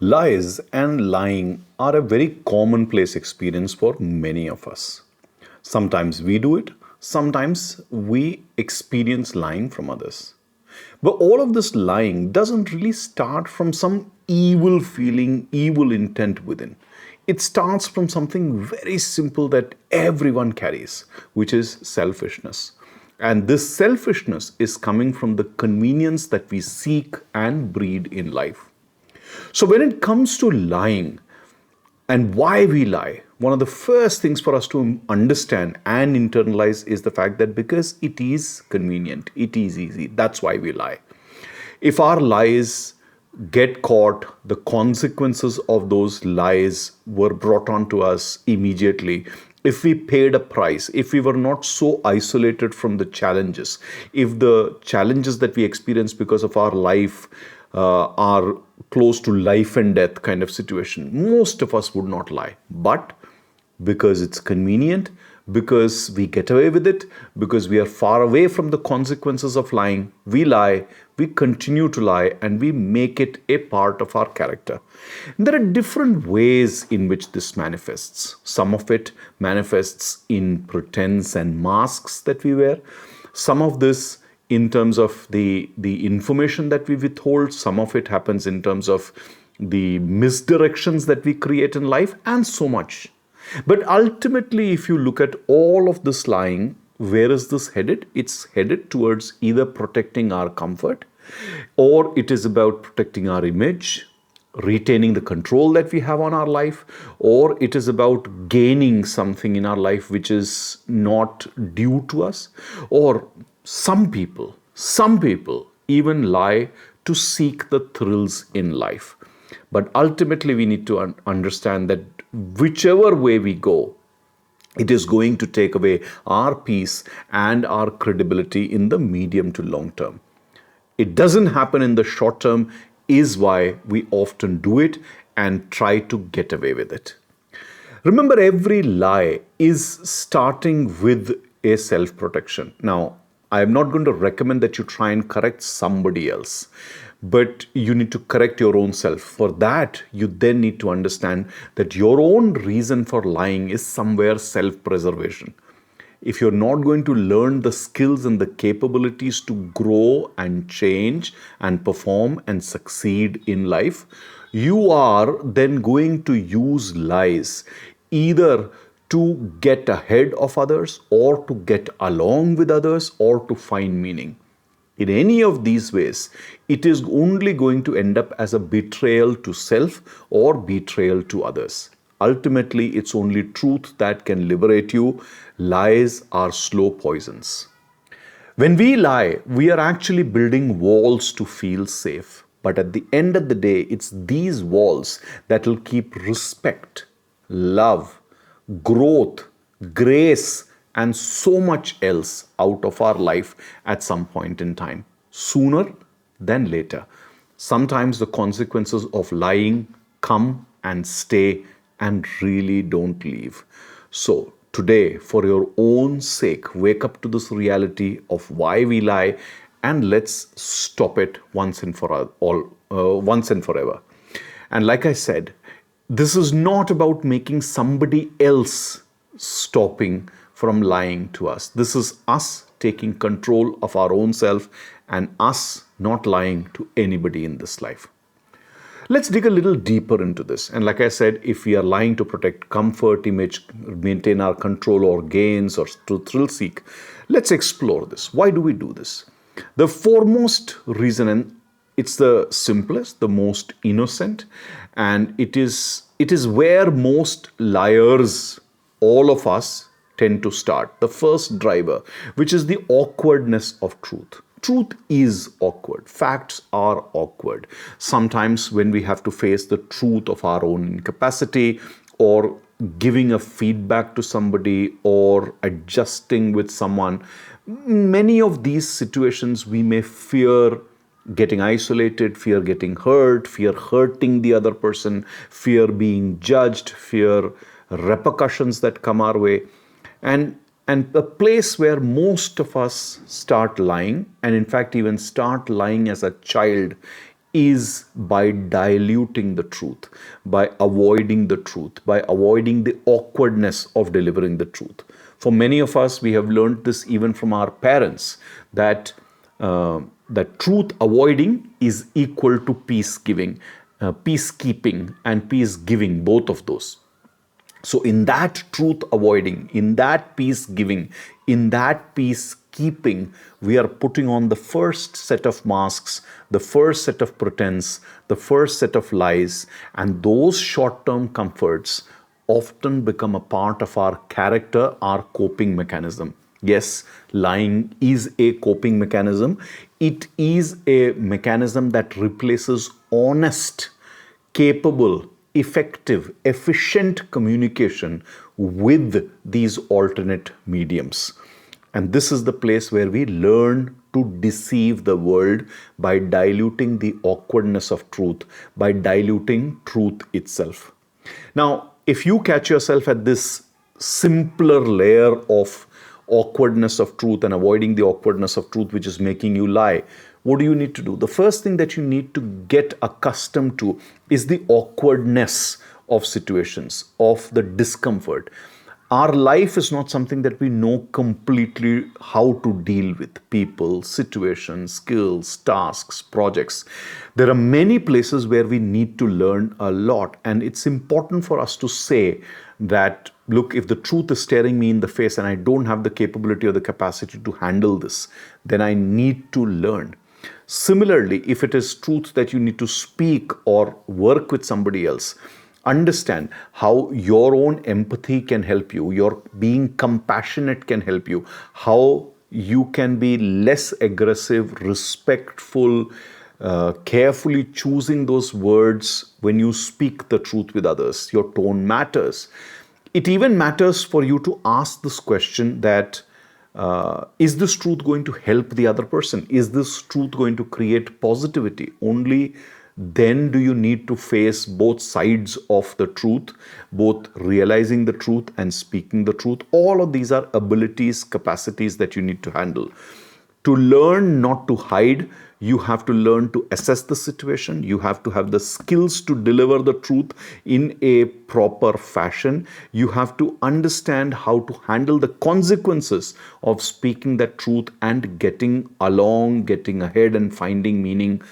Lies and lying are a very commonplace experience for many of us. Sometimes we do it, sometimes we experience lying from others. But all of this lying doesn't really start from some evil feeling, evil intent within. It starts from something very simple that everyone carries, which is selfishness. And this selfishness is coming from the convenience that we seek and breed in life. So, when it comes to lying and why we lie, one of the first things for us to understand and internalize is the fact that because it is convenient, it is easy, that's why we lie. If our lies get caught, the consequences of those lies were brought on to us immediately. If we paid a price, if we were not so isolated from the challenges, if the challenges that we experience because of our life are close to life and death kind of situation, most of us would not lie. But because it's convenient, because we get away with it, because we are far away from the consequences of lying, we lie, we continue to lie, and we make it a part of our character. And there are different ways in which this manifests. Some of it manifests in pretense and masks that we wear. Some of this in terms of the information that we withhold. Some of it happens in terms of the misdirections that we create in life, and so much. But ultimately, if you look at all of this lying, where is this headed? It's headed towards either protecting our comfort, or it is about protecting our image, retaining the control that we have on our life, or it is about gaining something in our life which is not due to us. Or some people even lie to seek the thrills in life. But ultimately, we need to understand that whichever way we go, it is going to take away our peace and our credibility in the medium to long term. It doesn't happen in the short term, is why we often do it and try to get away with it. Remember, every lie is starting with a self protection. Now, I am not going to recommend that you try and correct somebody else, but you need to correct your own self. For that, you then need to understand that your own reason for lying is somewhere self preservation. If you're not going to learn the skills and the capabilities to grow and change and perform and succeed in life, you are then going to use lies either to get ahead of others, or to get along with others, or to find meaning. In any of these ways, it is only going to end up as a betrayal to self or betrayal to others. Ultimately, it's only truth that can liberate you. Lies are slow poisons. When we lie, we are actually building walls to feel safe. But at the end of the day, it's these walls that will keep respect, love, growth, grace, and so much else out of our life at some point in time, sooner than later. Sometimes the consequences of lying come and stay and really don't leave. So, today, for your own sake, wake up to this reality of why we lie, and let's stop it once and for all, once and forever. And like I said, this is not about making somebody else stopping from lying to us. This is us taking control of our own self and us not lying to anybody in this life. Let's dig a little deeper into this. And like I said, if we are lying to protect comfort, image, maintain our control or gains, or to thrill seek, let's explore this. Why do we do this? The foremost reason, and it's the simplest, the most innocent, and it is where most liars, all of us, tend to start. The first driver, which is the awkwardness of truth. Truth is awkward. Facts are awkward. Sometimes when we have to face the truth of our own incapacity, or giving a feedback to somebody, or adjusting with someone, many of these situations we may fear getting isolated, fear getting hurt, fear hurting the other person, fear being judged, fear repercussions that come our way. And a place where most of us start lying, and in fact even start lying as a child, is by diluting the truth, by avoiding the truth, by avoiding the awkwardness of delivering the truth. For many of us, we have learned this even from our parents, that that truth avoiding is equal to peacekeeping and peace giving, both of those. So, in that truth avoiding, in that peace giving, in that peace keeping, we are putting on the first set of masks, the first set of pretense, the first set of lies, and those short term comforts often become a part of our character, our coping mechanism. Yes, lying is a coping mechanism. It is a mechanism that replaces honest, capable, effective, efficient communication with these alternate mediums. And this is the place where we learn to deceive the world by diluting the awkwardness of truth, by diluting truth itself. Now, if you catch yourself at this simpler layer of awkwardness of truth and avoiding the awkwardness of truth, which is making you lie, what do you need to do? The first thing that you need to get accustomed to is the awkwardness of situations, of the discomfort. Our life is not something that we know completely how to deal with: people, situations, skills, tasks, projects. There are many places where we need to learn a lot, and it's important for us to say that, look, if the truth is staring me in the face and I don't have the capability or the capacity to handle this, then I need to learn. Similarly, if it is truth that you need to speak or work with somebody else, understand how your own empathy can help you, your being compassionate can help you, how you can be less aggressive, respectful, carefully choosing those words when you speak the truth with others. Your tone matters. It even matters for you to ask this question that, is this truth going to help the other person? Is this truth going to create positivity? Only then do you need to face both sides of the truth, both realizing the truth and speaking the truth. All of these are abilities, capacities that you need to handle. To learn not to hide, you have to learn to assess the situation. You have to have the skills to deliver the truth in a proper fashion. You have to understand how to handle the consequences of speaking that truth and getting along, getting ahead, and finding meaning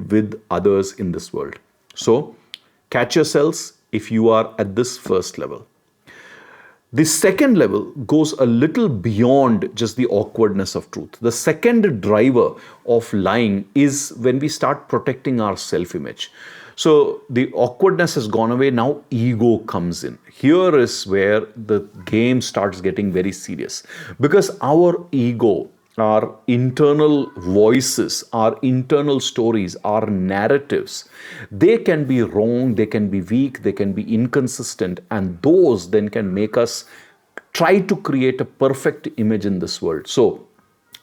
with others in this world. So, catch yourselves if you are at this first level. The second level goes a little beyond just the awkwardness of truth. The second driver of lying is when we start protecting our self image. So the awkwardness has gone away, now ego comes in. Here is where the game starts getting very serious, because our ego, our internal voices, our internal stories, our narratives, they can be wrong, they can be weak, they can be inconsistent, and those then can make us try to create a perfect image in this world. So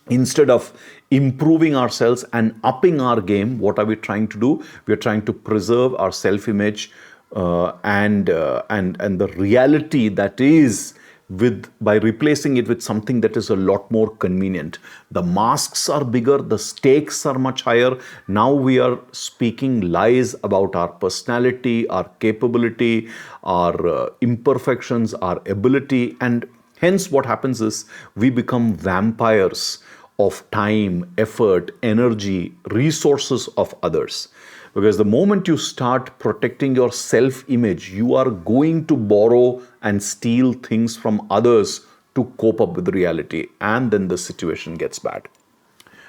instead of improving ourselves and upping our game, what are we trying to do? We are trying to preserve our self-image and the reality that is, with by replacing it with something that is a lot more convenient. The masks are bigger, the stakes are much higher. Now we are speaking lies about our personality, our capability, our imperfections, our ability, and hence what happens is we become vampires of time, effort, energy, resources of others. Because the moment you start protecting your self-image, you are going to borrow and steal things from others to cope up with reality, and then the situation gets bad.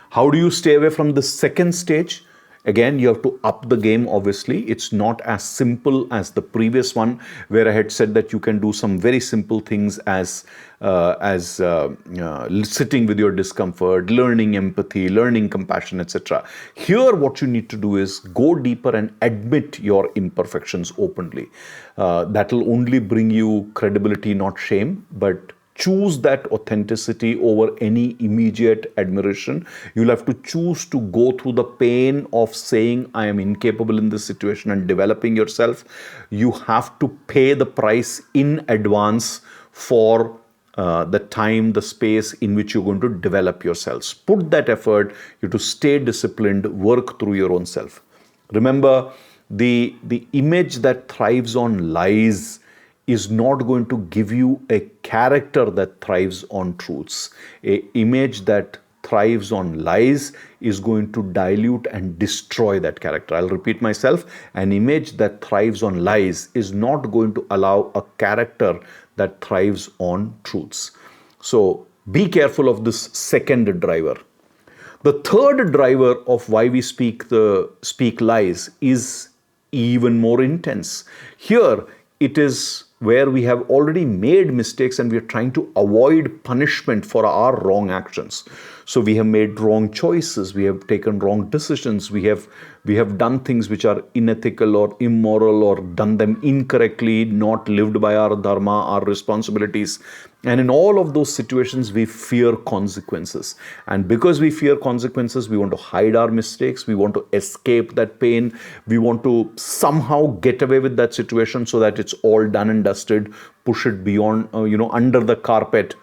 How do you stay away from the second stage? Again, you have to up the game, obviously. It's not as simple as the previous one, where I had said that you can do some very simple things as sitting with your discomfort, learning empathy, learning compassion, etc. Here, what you need to do is go deeper and admit your imperfections openly. That will only bring you credibility, not shame, but choose that authenticity over any immediate admiration. You'll have to choose to go through the pain of saying, I am incapable in this situation, and developing yourself. You have to pay the price in advance for the time, the space in which you're going to develop yourselves. Put that effort, you have to stay disciplined, work through your own self. Remember, the image that thrives on lies is not going to give you a character that thrives on truths. A image that thrives on lies is going to dilute and destroy that character. I'll repeat myself. An image that thrives on lies is not going to allow a character that thrives on truths. So be careful of this second driver. The third driver of why we speak lies is even more intense. Here, it is where we have already made mistakes and we are trying to avoid punishment for our wrong actions. So we have made wrong choices, we have taken wrong decisions, we have done things which are unethical or immoral or done them incorrectly, not lived by our dharma, our responsibilities. And in all of those situations, we fear consequences. And because we fear consequences, we want to hide our mistakes. We want to escape that pain. We want to somehow get away with that situation so that it's all done and dusted, push it beyond, under the carpet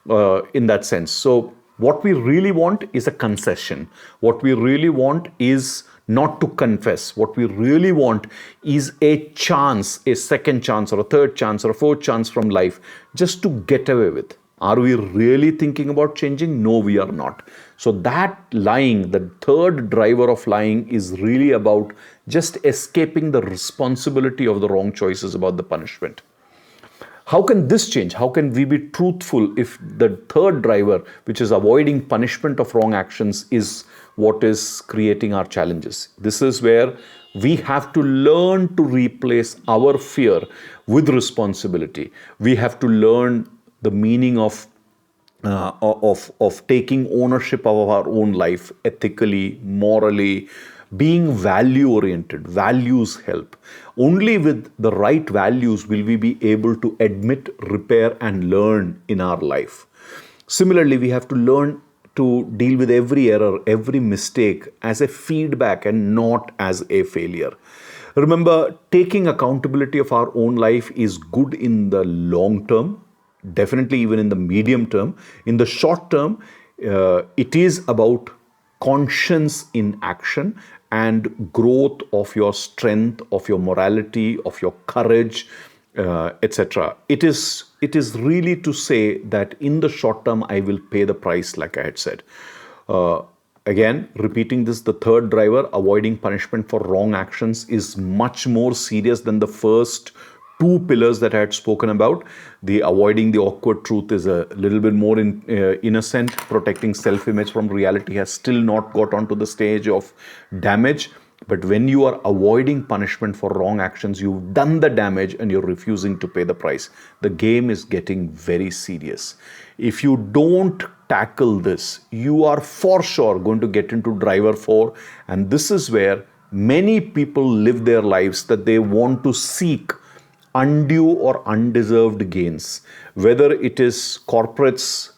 in that sense. So what we really want is a concession. What we really want is not to confess. What we really want is a chance, a second chance or a third chance or a fourth chance from life just to get away with. Are we really thinking about changing? No, we are not. So that lying, the third driver of lying, is really about just escaping the responsibility of the wrong choices about the punishment. How can this change? How can we be truthful if the third driver, which is avoiding punishment of wrong actions, is what is creating our challenges? This is where we have to learn to replace our fear with responsibility. We have to learn the meaning of taking ownership of our own life ethically, morally, being value oriented. Values help. Only with the right values will we be able to admit, repair, and learn in our life. Similarly, we have to learn to deal with every error, every mistake as a feedback and not as a failure. Remember, taking accountability of our own life is good in the long term, definitely even in the medium term. In the short term, it is about conscience in action and growth of your strength, of your morality, of your courage, etc. It is really to say that in the short term, I will pay the price, like I had said. Again, repeating this, the third driver, avoiding punishment for wrong actions, is much more serious than the first two pillars that I had spoken about. The avoiding the awkward truth is a little bit more innocent. Protecting self-image from reality has still not got onto the stage of damage. But when you are avoiding punishment for wrong actions, you've done the damage and you're refusing to pay the price. The game is getting very serious. If you don't tackle this, you are for sure going to get into driver 4. And this is where many people live their lives, that they want to seek undue or undeserved gains, whether it is corporates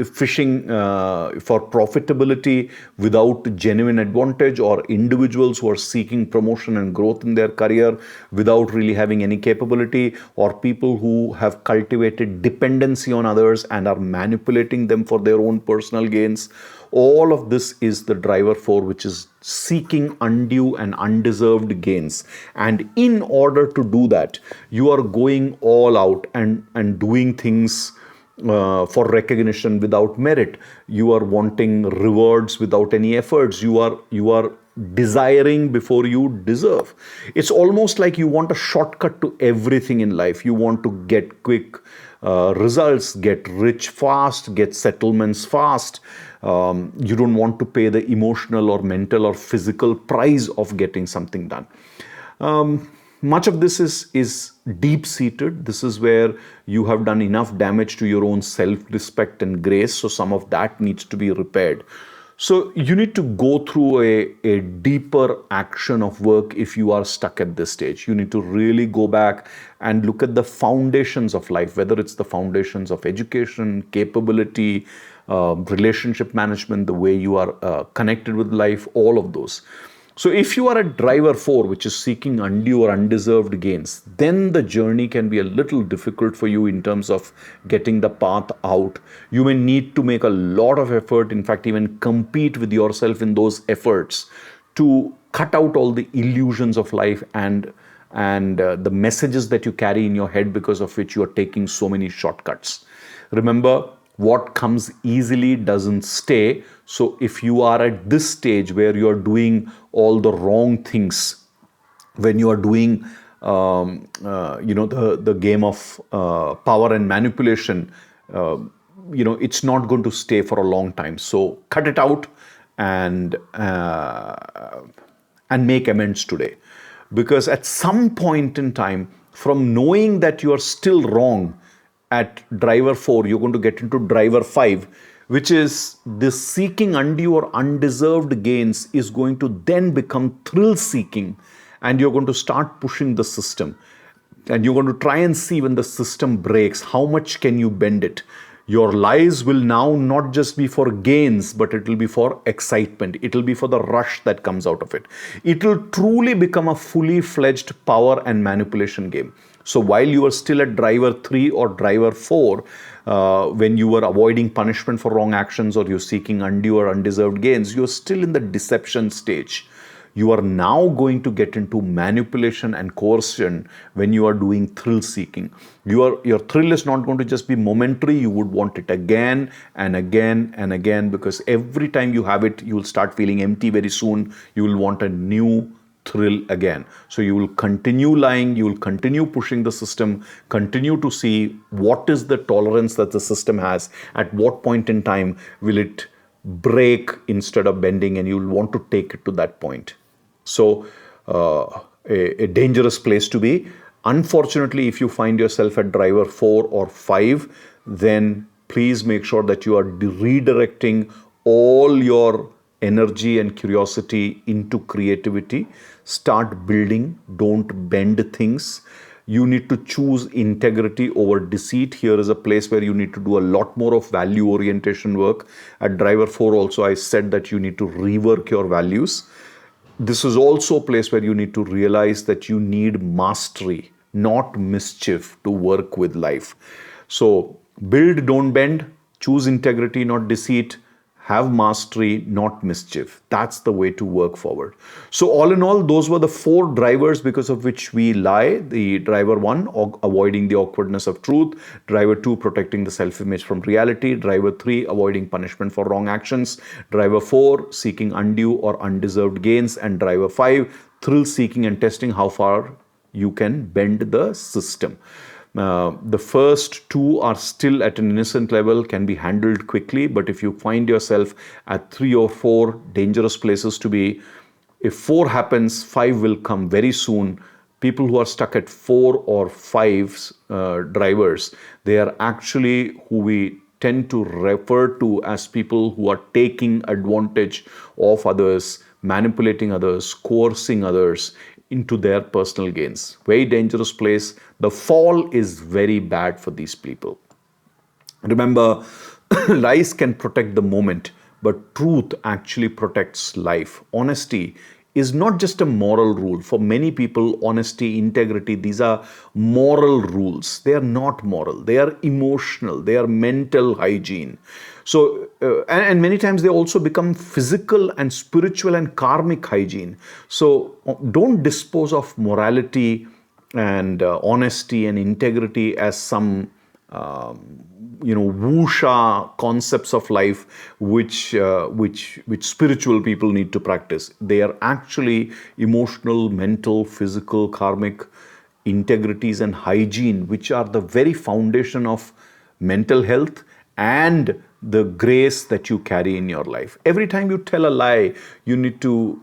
fishing for profitability without genuine advantage, or individuals who are seeking promotion and growth in their career without really having any capability, or people who have cultivated dependency on others and are manipulating them for their own personal gains. All of this is the driver 4, which is seeking undue and undeserved gains. And in order to do that, you are going all out and doing things for recognition without merit. You are wanting rewards without any efforts. You are desiring before you deserve. It's almost like you want a shortcut to everything in life. You want to get quick results, get rich fast, get settlements fast. You don't want to pay the emotional or mental or physical price of getting something done. Much of this is deep-seated. This is where you have done enough damage to your own self-respect and grace, so some of that needs to be repaired. So you need to go through a deeper action of work if you are stuck at this stage. You need to really go back and look at the foundations of life, whether it's the foundations of education, capability, relationship management, the way you are connected with life, all of those. So if you are a driver 4, which is seeking undue or undeserved gains, then the journey can be a little difficult for you in terms of getting the path out. You may need to make a lot of effort, in fact, even compete with yourself in those efforts to cut out all the illusions of life and the messages that you carry in your head because of which you are taking so many shortcuts. Remember, what comes easily doesn't stay. So if you are at this stage where you are doing all the wrong things, when you are doing the game of power and manipulation, uh, it's not going to stay for a long time. So cut it out and make amends today, because at some point in time, from knowing that you are still wrong at driver 4, you're going to get into driver 5, which is this seeking undue or undeserved gains is going to then become thrill seeking, and you're going to start pushing the system, and you're going to try and see, when the system breaks, how much can you bend it. Your lies will now not just be for gains, but it will be for excitement. It will be for the rush that comes out of it. It will truly become a fully fledged power and manipulation game. So while you are still at driver 3 or driver 4, when you were avoiding punishment for wrong actions, or you're seeking undue or undeserved gains, you're still in the deception stage. You are now going to get into manipulation and coercion when you are doing thrill seeking. Your thrill is not going to just be momentary. You would want it again and again and again, because every time you have it, you will start feeling empty very soon. You will want a new thrill again. So you will continue lying, you will continue pushing the system, continue to see what is the tolerance that the system has, at what point in time will it break instead of bending, and you will want to take it to that point. So a dangerous place to be. Unfortunately, if you find yourself at driver 4 or 5, then please make sure that you are redirecting all your energy and curiosity into creativity. Start building, don't bend things. You need to choose integrity over deceit. Here is a place where you need to do a lot more of value orientation work. At driver 4 also, I said that you need to rework your values. This is also a place where you need to realize that you need mastery, not mischief, to work with life. So build, don't bend, choose integrity, not deceit, have mastery, not mischief. That's the way to work forward. So all in all, those were the 4 drivers because of which we lie. The driver 1, avoiding the awkwardness of truth. Driver 2, protecting the self-image from reality. Driver 3, avoiding punishment for wrong actions. Driver 4, seeking undue or undeserved gains. And driver 5, thrill seeking and testing how far you can bend the system. The first 2 are still at an innocent level, can be handled quickly, but if you find yourself at 3 or 4, dangerous places to be. If 4 happens, 5 will come very soon. People who are stuck at 4 or 5 drivers, they are actually who we tend to refer to as people who are taking advantage of others, manipulating others, coercing others into their personal gains. Very dangerous place. The fall is very bad for these people. Remember, lies can protect the moment, but truth actually protects life. Honesty is not just a moral rule. For many people, honesty, integrity, these are moral rules. They are not moral. They are emotional. They are mental hygiene. So, and many times they also become physical and spiritual and karmic hygiene. So, don't dispose of morality and honesty and integrity as some wuxia concepts of life which spiritual people need to practice. They are actually emotional, mental, physical, karmic integrities and hygiene, which are the very foundation of mental health and the grace that you carry in your life. Every time you tell a lie, you need to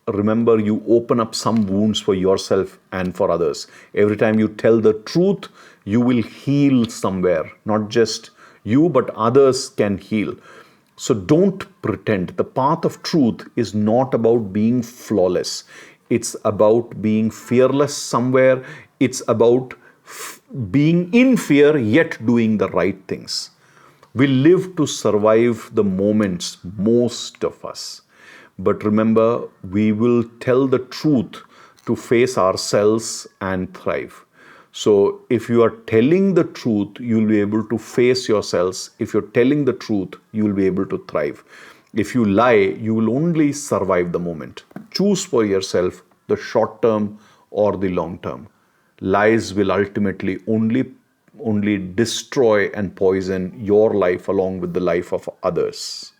remember you open up some wounds for yourself and for others. Every time you tell the truth, you will heal somewhere. Not just you, but others can heal. So don't pretend. The path of truth is not about being flawless. It's about being fearless somewhere. It's about being in fear yet doing the right things. We live to survive the moments, most of us. But remember, we will tell the truth to face ourselves and thrive. So if you are telling the truth, you'll be able to face yourselves. If you're telling the truth, you'll be able to thrive. If you lie, you will only survive the moment. Choose for yourself the short term or the long term. Lies will ultimately only destroy and poison your life along with the life of others.